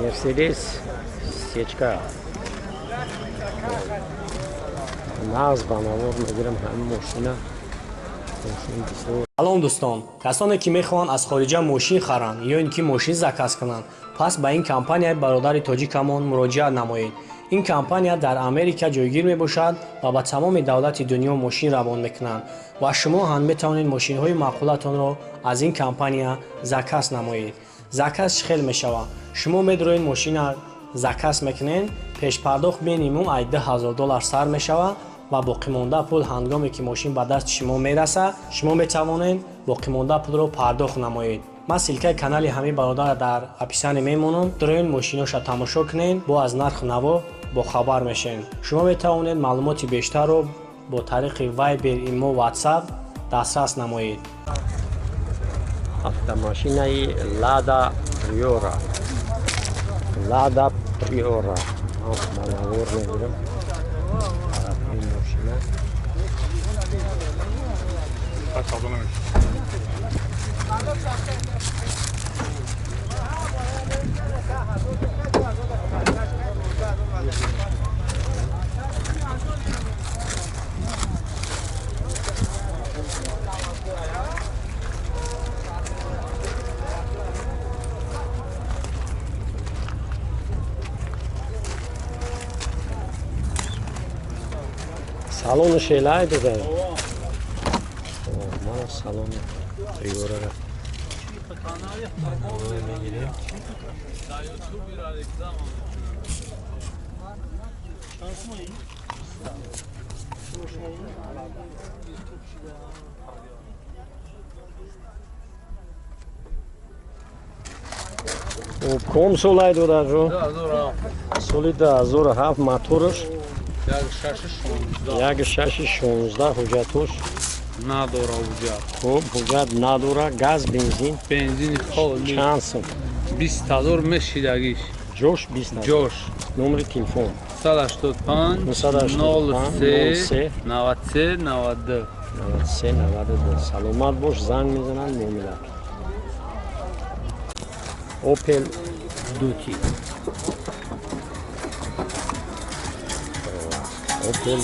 Mercedes сечка. Наз банавор мегирам ҳам мошина. салом дӯстон, касоне ки мехоҳанд аз хориҷа мошин харанд ё ин ки мошин заказ кунанд, пас ба ин компанияи бародари тоҷикамон муроҷиат намоед. ин компания дар Америка ҷойгир мебошад ва ба тамоми давлати дунё мошин равон мекунанд ва шумо ҳам метавонед мошинҳои маъқулатонро аз ин компания заказ намоед. заказ чӣ хел мешавад? шумо медроед мошина заказ мекунед, пешпардохт минимум аз $2000 сар мешавад ва боқимонда пул ҳангоме ки мошин ба дасти шумо мерасад, шумо метавонед боқимонда пулро пардохт намоед. ман силкаи канали ҳамин бародар дар описание мемонам. дороед мошиноша тамошо кунед, бо аз нарху наво бохабар мешавед. шумо метавонед маълумоти бештарро бо тариқи Viber, Imo, WhatsApp дастрас намоед. Автомашинаи Lada Priora. Lada Priora. Манавор мегирам. Ин мошина. салони шелай додем. Мана салони Приора мегирем. ком солай додаҷо? соли 2007 мотораш 1.616 ҳуҷҷатош надора ҳуҷҷат. хуб ҳуҷҷат надора. газ, бензин? Бензини холи чанд сум? 20000 мешидагиш. ҷош 20 ҷош номери телефон 185 03 93 92. 93 92. саломат бош, занг мезананд муомила. Opel Duty. Opel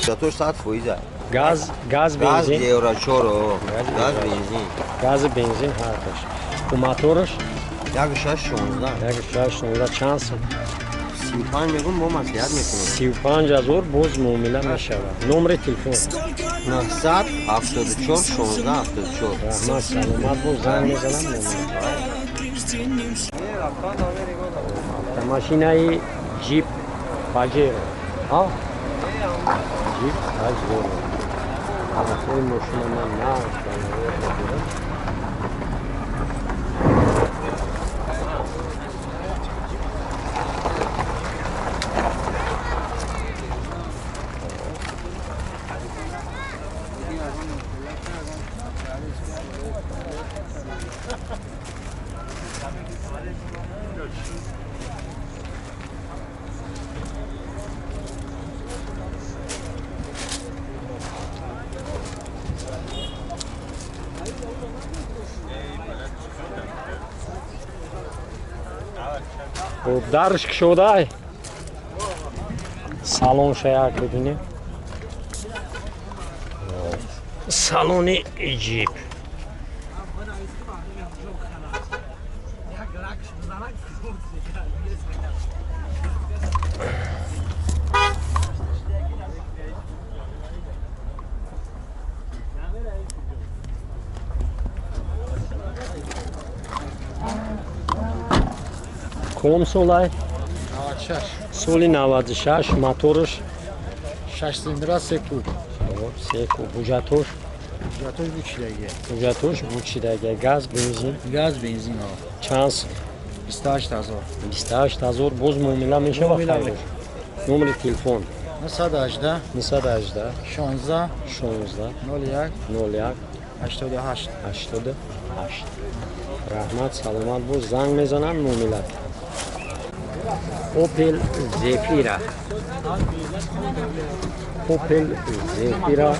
Ҷатош 100%. газ бензин? Евро 4. Газ бензин. газ бензин ҳарташ. Ку мотораш 1.616. 1.616 чанд сум? 35 мегум бо маслиҳат мекунем. 35000 боз муомила мешавад. номери телефон 900 74 16 74. раҳмат, саломат бош, занг мезанам муомила. автомашинаи Jeep Pajero. Jeep Pajero. این ماشین من نه خب درش شده سالن شاید ببینیم سالن جیپ کم سالای؟ 96 سالی 96 موتورش 6 سیلندر 3 کوب 3 کوب حجتش حجتش بوچیدگی حجتش بوچیدگی گاز بنزین گاز بنزین ها چند 28000 28000 باز معامله میشه و خیلی نمره تلفن 918 918 16 16 01 01 88 88 رحمت سلامت باش زنگ میزنن معامله اوپل زفیرا اوپل زفیرا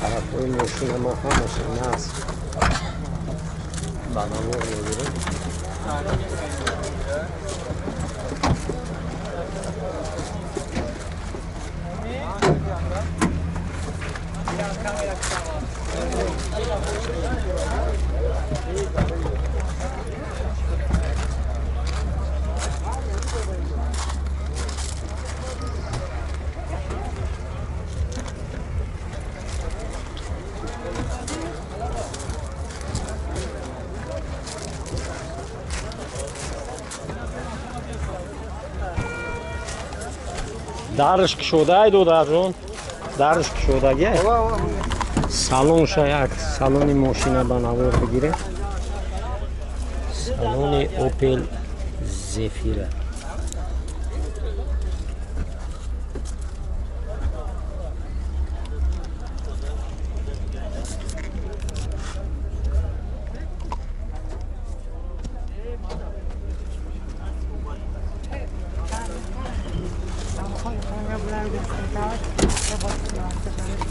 طرفای ماشین ما همش ناس بنامور میگیریم дарш кушодаи додарҷон? Дарш кушодагӣ? Салонша як салони мошина ба навор бигирем. Салони Opel Zafira.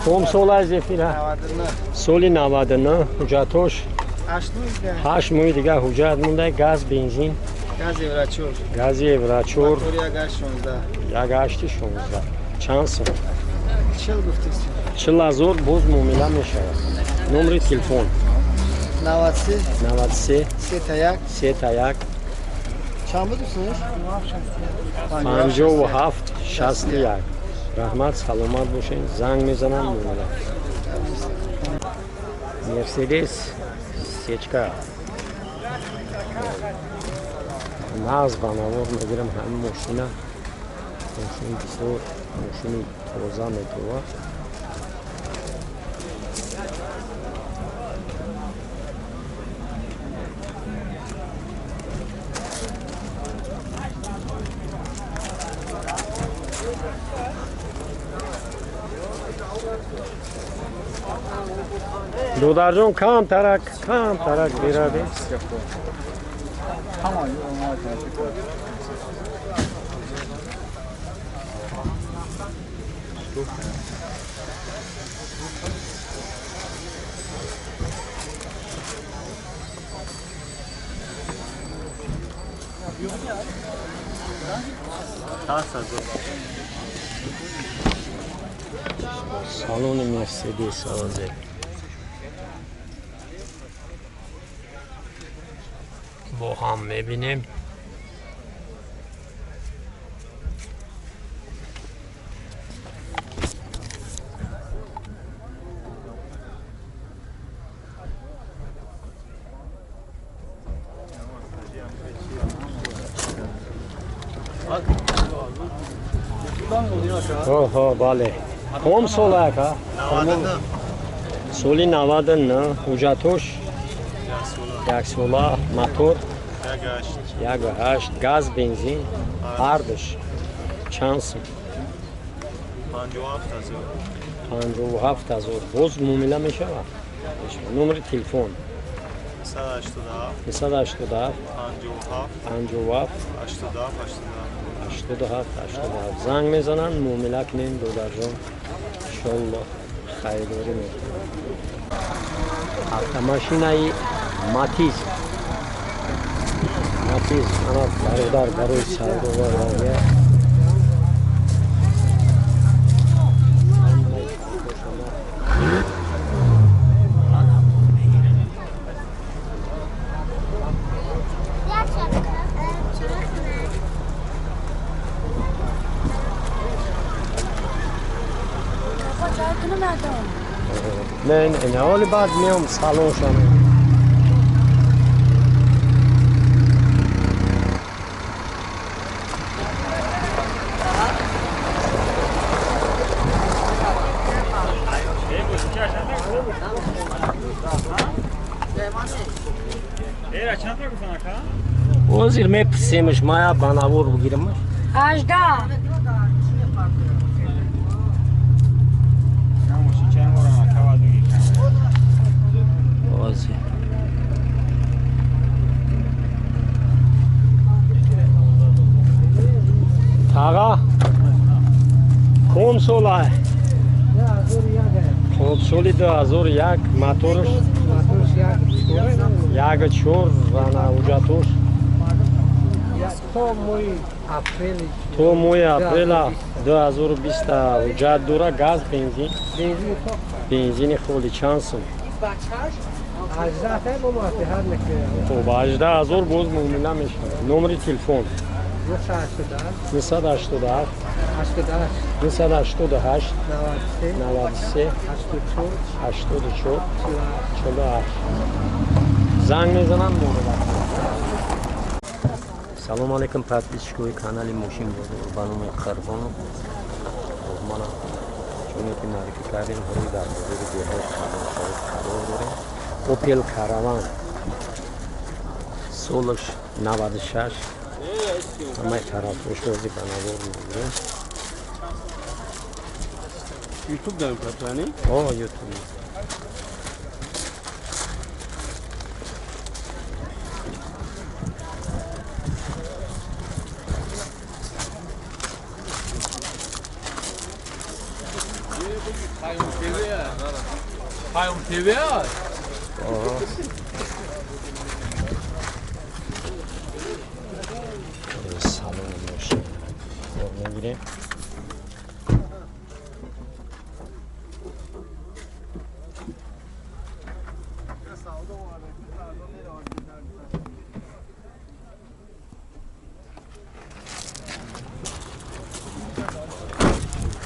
کم سال از زفیره؟ 99. سالی 99 حجتاش 8 دیگه. 8 ماه دیگه حجت مونده. گاز بنزین گاز اورچور. گاز اورچور موتور یک 16. یک 816 چند سال؟ 40 گفتید. 40,000 باز معامله میشه. نمره تلفن 93 93 3 تا 1 3 تا 1 چند بود دوستش؟ 57 61. رحمت سلامت باشین. زنگ میزنم معامله. مرسدس سیچکا ناز بنوار میگیرم. همه ماشینه ماشین بسیار ماشین تازه میتوه. دودرجون کم ترک بیرده. سالن مرسدس آزه با هم میبینیم. اوه بله. کم سال که؟ سالی 99 حجتاش 1 ساله موتور 1.8 گاز بنزین هردش چند سال؟ 57,000 باز معامله میشه. نمره تلفن 287 57 87 زنگ میزنن معامله کنیم. دودرجان انشالله خیرداری میکنیم. автомашинаи Matiz ана бародар барои савдовар варга من این حالی بعد میام سالن شما وزیر میپرسیمش مایا بناور بگیرمش 18 وزیر تاقا کم ساله سالی 2001 موتورش 1.4 و اوجاتوش تو موی اپریل 2020 حجت دوره گاز بنزین بنزین خودی چند سوم خب 18,000 باز معامله میشه نمره تلفن 988 988 93 84 48 زنگ میزنم مورد سلام علیکم подписчикои канали мошин бозор ба номи Қарбону мана чуне ки маърифӣ кардем ҳамин дар бозори деҳот қарор дорем Opel Caravan солаш 96 ҳамаи тарафҳошози ба навор мегирем YouTube داریم پتانی؟ YouTube پیام تیوی هست؟ سالن ماشین میگیریم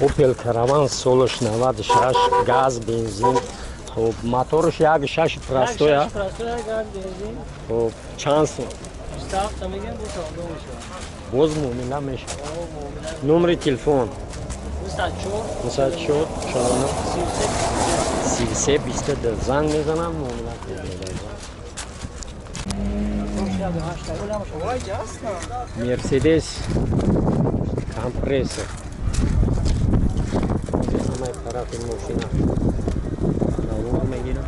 Opel Caravan солаш 96 газ бензин خب موتورش یک شش پرستویا خب چند سو باز معامله میشه نمره تلفن 94 49 33 22 زنگ میزنم معامله مرسدس کمپرسور همه طرف این ماشینا نور میگیرم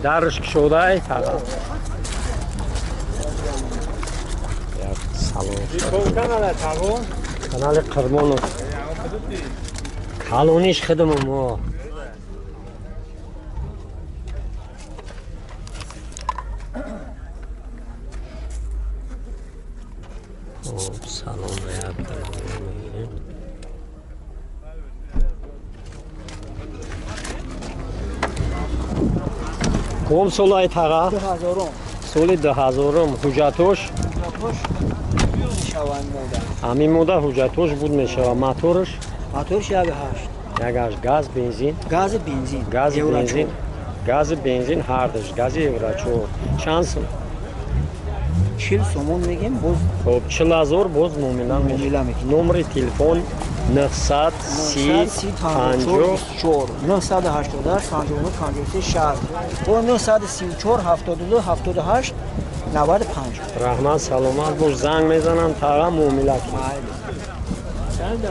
درش شده ای فقط سلام کانال قربانو کالونیش خدمه ما سلام بیاد کم سولای تاقا؟ 2000 سولی 2000 حجتوش همین موده حجتوش بود میشه موتورش موتورش یک 8 یکش گاز بنزین گاز بنزین گاز بنزین گاز بنزین هردش گاز یوراچور چند سوم 40 سومون میگیم باز خب 40,000 باز معامله میشه نمره تلفن 930 54 988 59 53 60 و 934 72 78 95 رحمت سلامت باش زنگ میزنم تا معامله کنم چند